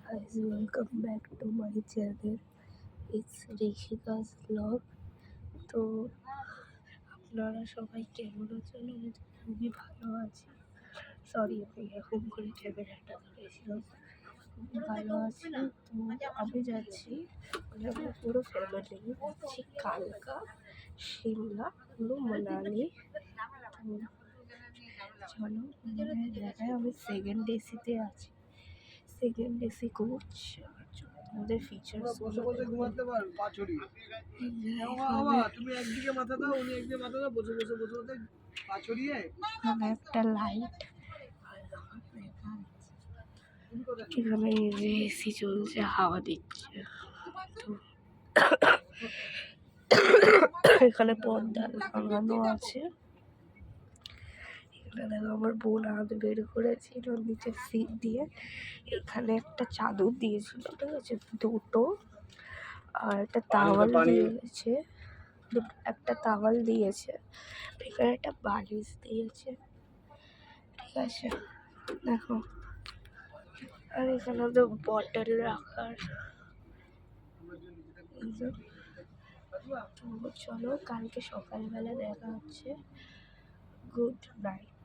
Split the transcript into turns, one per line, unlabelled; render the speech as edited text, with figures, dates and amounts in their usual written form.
guys, welcome back to my channel. It's Rishika's vlog. তো আপনারা সবাই কেমন আছেন? আমি তো খুবই ভালো আছি। সরি, আমি এরকম করে ক্যামেরাটা ধরেছিলাম। খুবই ভালো আছি। তো আমি যাচ্ছি, মানে আমরা পুরো ফ্যামিলি যাচ্ছি কালকা, শিমলা, কুলু মানালি। তো চলো, আমাদের জায়গায় আমি সেকেন্ড এসিতে আছি। Second AC coach. আমাদের ফিচার্স
তুমি একদিকে মাথা দাও, উনি একদিকে মাথা দাও, বসে বসে বসে বসে পা ছড়িয়ে
একটা লাইট, এখানে এসি চলছে, হাওয়া দিচ্ছে। তো এখানে পর্দা লাগানো আছে। এখানে দেখো আমার বোন হাত বের করেছিল নিচে সিট দিয়ে। এখানে একটা চাদর দিয়েছিল, ঠিক আছে, দুটো। আর একটা তাওয়াল দিয়েছে, একটা তাওয়াল দিয়েছে। এখানে একটা বালিশ দিয়েছে, ঠিক আছে, দেখো। আর এখানে তো বটল রাখার। তো চলো, কালকে সকালবেলা দেখা হচ্ছে। Good night.